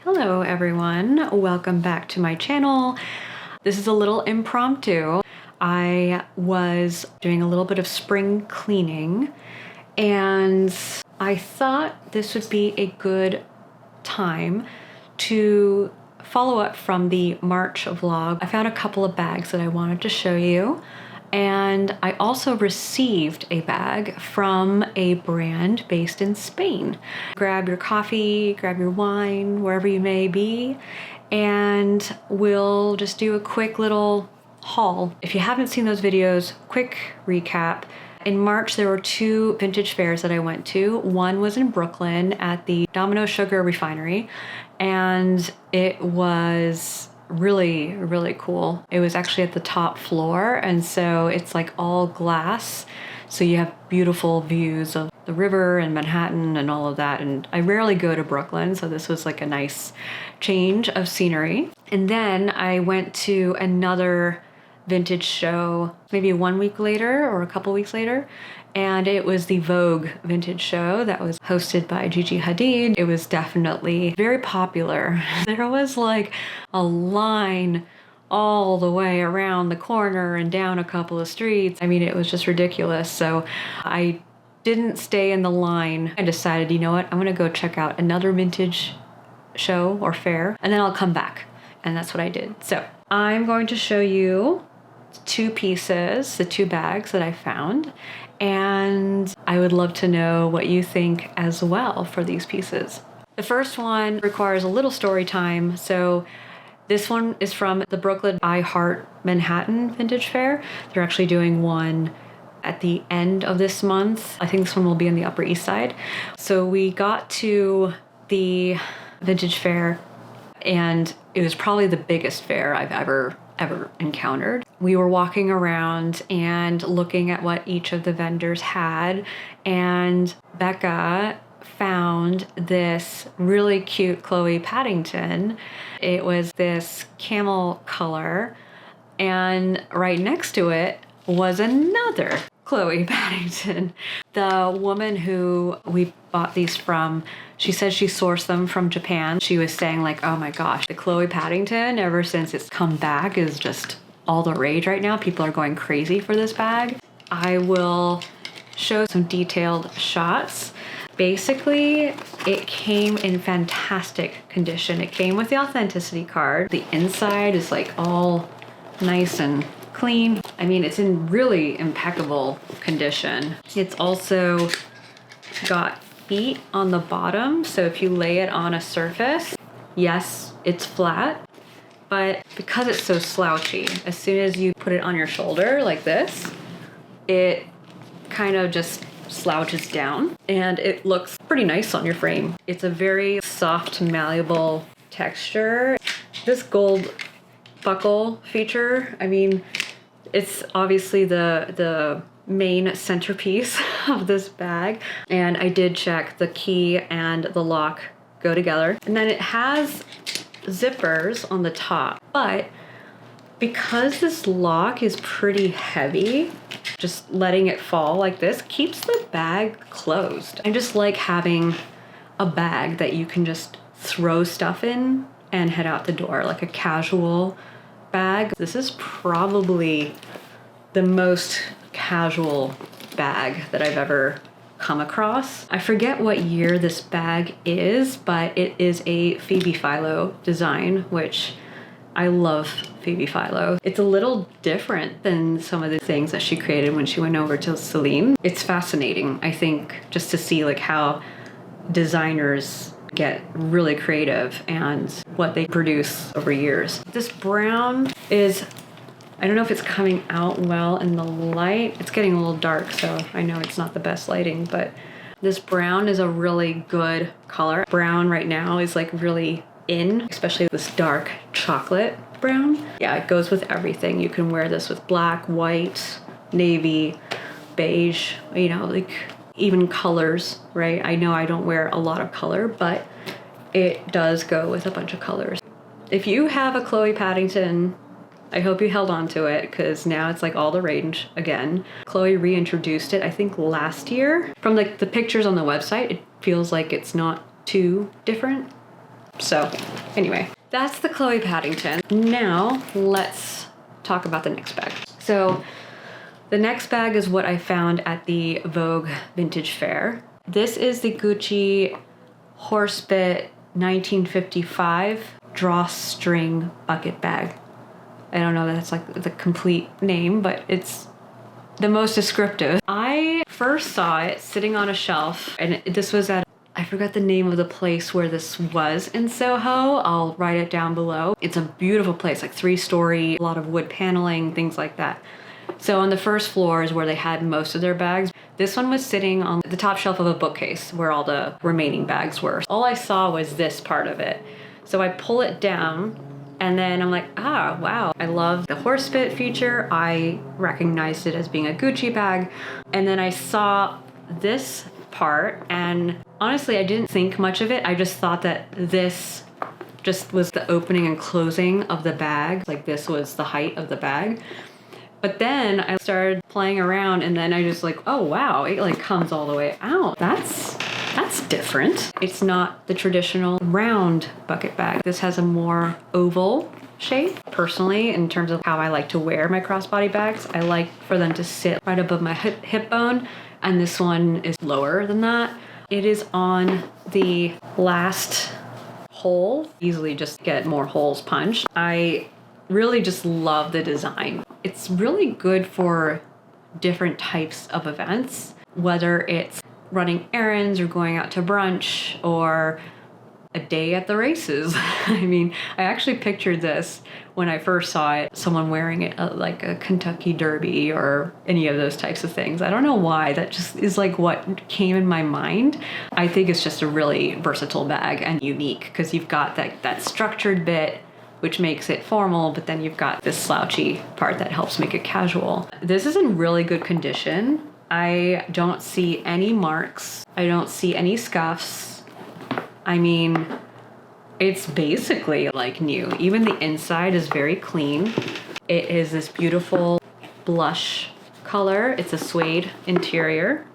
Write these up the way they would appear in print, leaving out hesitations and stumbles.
Hello everyone, welcome back to my channel. This is a little impromptu. I was doing a little bit of spring cleaning and I thought this would be a good time to follow up from the March vlog. I found a couple of bags that I wanted to show you. And I also received a bag from a brand based in Spain. Grab your coffee, grab your wine, wherever you may be, and we'll just do a quick little haul. If you haven't seen those videos, quick recap. In March, there were two vintage fairs that I went to. One was in Brooklyn at the Domino Sugar Refinery, and it was really cool. It was actually at the top floor, and so it's like all glass, so you have beautiful views of the river and Manhattan and all of that. And I rarely go to Brooklyn, so this was like a nice change of scenery. And then I went to another vintage show maybe 1 week later or a couple weeks later, and it was the Vogue vintage show that was hosted by Gigi Hadid. It was definitely very popular. There was like a line all the way around the corner and down a couple of streets. I mean, it was just ridiculous. So I didn't stay in the line. I decided, you know what, I'm gonna go check out another vintage show or fair, and then I'll come back. And that's what I did. So I'm going to show you two pieces, the two bags that I found, and I would love to know what you think as well for these pieces. The first one requires a little story time. So this one is from the Brooklyn I Heart Manhattan Vintage Fair. They're actually doing one at the end of this month. I think this one will be on the Upper East Side. So we got to the vintage fair, and it was probably the biggest fair I've ever encountered. We were walking around and looking at what each of the vendors had, and Becca found this really cute Chloe Paddington. It was this camel color, and right next to it was another Chloe Paddington. The woman who we bought these from, she said she sourced them from Japan. She was saying like, oh my gosh, the Chloe Paddington, ever since it's come back, is just all the rage right now. People are going crazy for this bag. I will show some detailed shots. Basically, it came in fantastic condition. It came with the authenticity card. The inside is like all nice and clean. I mean, it's in really impeccable condition. It's also got feet on the bottom, so if you lay it on a surface, yes, it's flat, but because it's so slouchy, as soon as you put it on your shoulder like this, it kind of just slouches down, and it looks pretty nice on your frame. It's a very soft, malleable texture. This gold buckle feature, I mean, it's obviously the main centerpiece of this bag, and I did check the key and the lock go together. And then it has zippers on the top, but because this lock is pretty heavy, just letting it fall like this keeps the bag closed. I just like having a bag that you can just throw stuff in and head out the door, like a casual bag. This is probably the most casual bag that I've ever come across. I forget what year this bag is, but it is a Phoebe Philo design, which I love Phoebe Philo. It's a little different than some of the things that she created when she went over to Celine. It's fascinating, I think, just to see like how designers get really creative and what they produce over years. This brown is, I don't know if it's coming out well in the light. It's getting a little dark, so I know it's not the best lighting, but this brown is a really good color. Brown right now is like really in, especially this dark chocolate brown. Yeah, it goes with everything. You can wear this with black, white, navy, beige, you know, like even colors, right? I know I don't wear a lot of color, but it does go with a bunch of colors. If you have a Chloe Paddington, I hope you held on to it, because now it's like all the rage again. Chloe reintroduced it, I think last year. From like the pictures on the website, it feels like it's not too different. So anyway, that's the Chloe Paddington. Now let's talk about the next bag. So the next bag is what I found at the Vogue Vintage Fair. This is the Gucci Horsebit 1955 drawstring bucket bag. I don't know that that's like the complete name, but it's the most descriptive. I first saw it sitting on a shelf, and this was at, I forgot the name of the place where this was in Soho. I'll write it down below. It's a beautiful place, like 3-story, a lot of wood paneling, things like that. So on the first floor is where they had most of their bags. This one was sitting on the top shelf of a bookcase where all the remaining bags were. All I saw was this part of it. So I pull it down, and then I'm like, ah, wow. I love the Horsebit feature. I recognized it as being a Gucci bag. And then I saw this part, and honestly, I didn't think much of it. I just thought that this just was the opening and closing of the bag. Like this was the height of the bag. But then I started playing around, and then I just like, oh wow, it like comes all the way out. That's different. It's not the traditional round bucket bag. This has a more oval shape. Personally, in terms of how I like to wear my crossbody bags, I like for them to sit right above my hip bone, and this one is lower than that. It is on the last hole. Easily just get more holes punched. I really just love the design. It's really good for different types of events, whether it's running errands or going out to brunch or a day at the races. I mean, I actually pictured this when I first saw it, someone wearing it at like a Kentucky Derby or any of those types of things. I don't know why, that just is like what came in my mind. I think it's just a really versatile bag and unique because you've got that structured bit, which makes it formal, but then you've got this slouchy part that helps make it casual. This is in really good condition. I don't see any marks. I don't see any scuffs. I mean, it's basically like new. Even the inside is very clean. It is this beautiful blush color. It's a suede interior.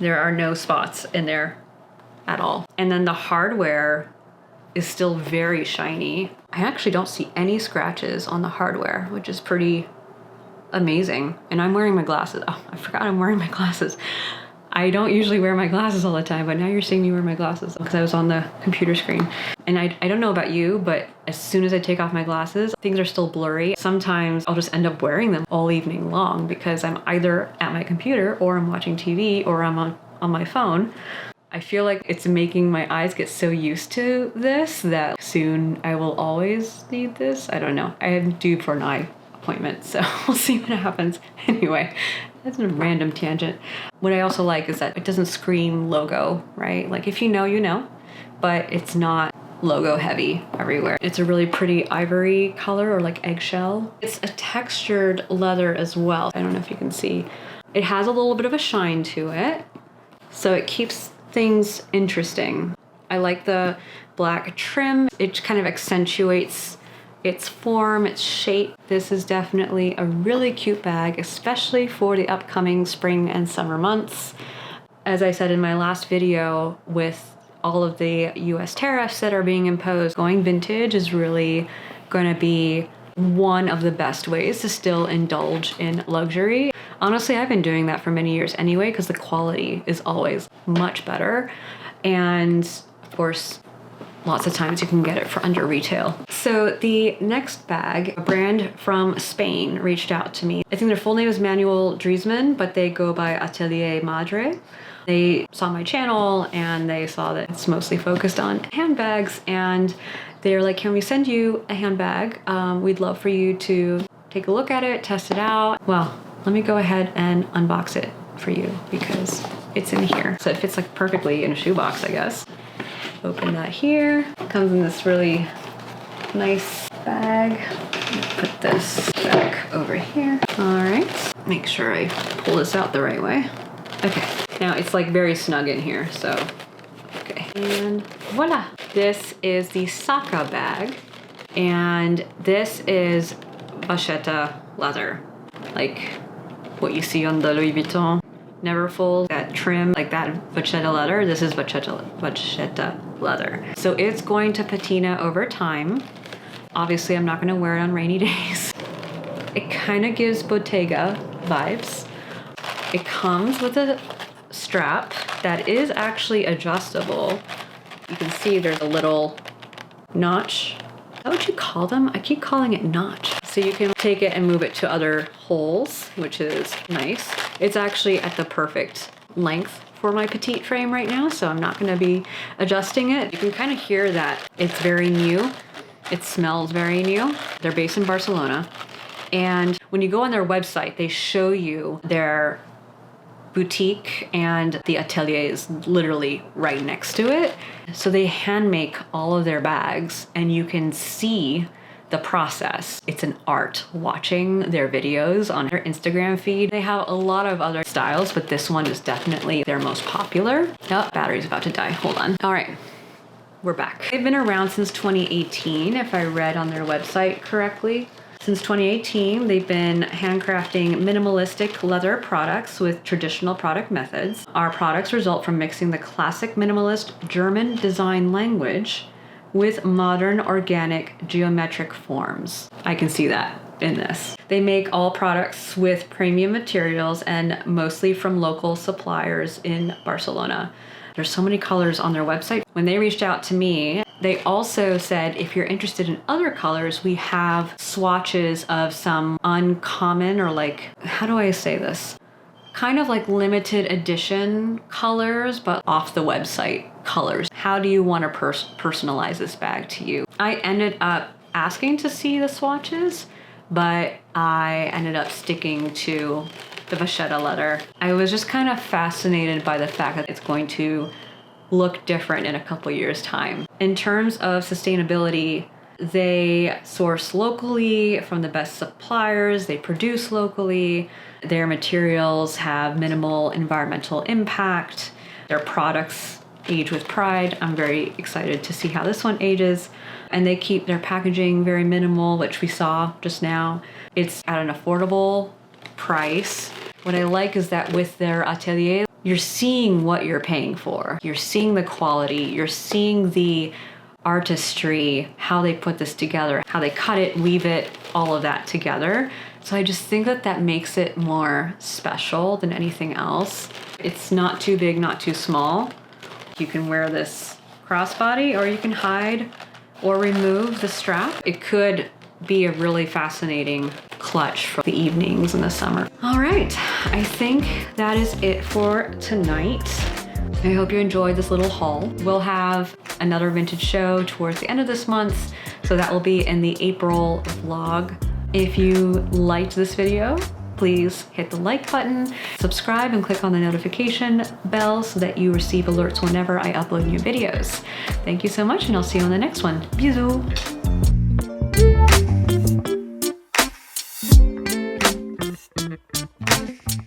There are no spots in there at all. And then the hardware is still very shiny. I actually don't see any scratches on the hardware, which is pretty amazing. And I'm wearing my glasses. Oh, I forgot I'm wearing my glasses. I don't usually wear my glasses all the time, but now you're seeing me wear my glasses because I was on the computer screen. And I don't know about you, but as soon as I take off my glasses, things are still blurry. Sometimes I'll just end up wearing them all evening long because I'm either at my computer or I'm watching TV or I'm on my phone. I feel like it's making my eyes get so used to this that soon I will always need this. I don't know. I am due for an eye appointment, so we'll see what happens. Anyway, that's a random tangent. What I also like is that it doesn't scream logo, right? Like if you know, you know, but it's not logo heavy everywhere. It's a really pretty ivory color or like eggshell. It's a textured leather as well. I don't know if you can see. It has a little bit of a shine to it, so it keeps things interesting. I like the black trim. It kind of accentuates its form, its shape. This is definitely a really cute bag, especially for the upcoming spring and summer months. As I said in my last video, with all of the US tariffs that are being imposed, going vintage is really going to be one of the best ways to still indulge in luxury. Honestly, I've been doing that for many years anyway because the quality is always much better. And of course, lots of times you can get it for under retail. So the next bag, a brand from Spain, reached out to me. I think their full name is Manuel Dreesmann, but they go by Atelier Madre. They saw my channel and they saw that it's mostly focused on handbags, and they're like, can we send you a handbag? We'd love for you to take a look at it, test it out. Well, let me go ahead and unbox it for you because it's in here. So it fits like perfectly in a shoebox, I guess. Open that here. Comes in this really nice bag. Put this back over here. All right. Make sure I pull this out the right way. Okay. Now it's like very snug in here, so okay. And voila. This is the Saka bag, and this is vachetta leather, like what you see on the Louis Vuitton never folds, that trim, like that vachetta leather. This is vachetta leather. So it's going to patina over time. Obviously, I'm not gonna wear it on rainy days. It kind of gives Bottega vibes. It comes with a strap that is actually adjustable. You can see there's a little notch. Is that what you call them? I keep calling it notch. So you can take it and move it to other holes, which is nice. It's actually at the perfect length for my petite frame right now, so I'm not gonna be adjusting it. You can kind of hear that it's very new. It smells very new. They're based in Barcelona. And when you go on their website, they show you their boutique, and the Atelier is literally right next to it. So they hand make all of their bags, and you can see the process. It's an art watching their videos on their Instagram feed. They have a lot of other styles, but this one is definitely their most popular. Oh, battery's about to die. Hold on. All right, we're back. They've been around since 2018, if I read on their website correctly. Since 2018, they've been handcrafting minimalistic leather products with traditional product methods. Our products result from mixing the classic minimalist German design language with modern organic geometric forms. I can see that in this. They make all products with premium materials and mostly from local suppliers in Barcelona. There's so many colors on their website. When they reached out to me, they also said, if you're interested in other colors, we have swatches of some uncommon, or like, how do I say this? Kind of like limited edition colors, but off the website colors. How do you want to personalize this bag to you? I ended up asking to see the swatches, but I ended up sticking to the vachetta leather. I was just kind of fascinated by the fact that it's going to look different in a couple years' time. In terms of sustainability, they source locally from the best suppliers, they produce locally, their materials have minimal environmental impact, their products age with pride. I'm very excited to see how this one ages. And they keep their packaging very minimal, which we saw just now. It's at an affordable price. What I like is that with their Atelier, you're seeing what you're paying for. You're seeing the quality, you're seeing the artistry, how they put this together, how they cut it, weave it, all of that together. So I just think that that makes it more special than anything else. It's not too big, not too small. You can wear this crossbody, or you can hide or remove the strap. It could be a really fascinating clutch for the evenings in the summer. All right, I think that is it for tonight. I hope you enjoyed this little haul. We'll have another vintage show towards the end of this month, so that will be in the April vlog. If you liked this video, please hit the like button, subscribe, and click on the notification bell so that you receive alerts whenever I upload new videos. Thank you so much, and I'll see you on the next one. Bisous.